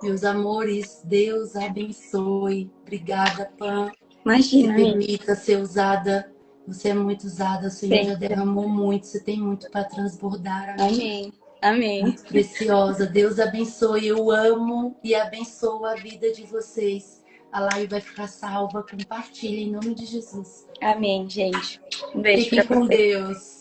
Meus amores, Deus abençoe. Obrigada, Pan. Imagina, Me permita ser usada. Você é muito usada. O Senhor já derramou muito. Você tem muito para transbordar. Amém. Amém. Muito preciosa. Deus abençoe. Eu amo e abençoo a vida de vocês. A live vai ficar salva. Compartilhe em nome de Jesus. Amém, gente. Um beijo Fiquem para com vocês. Deus.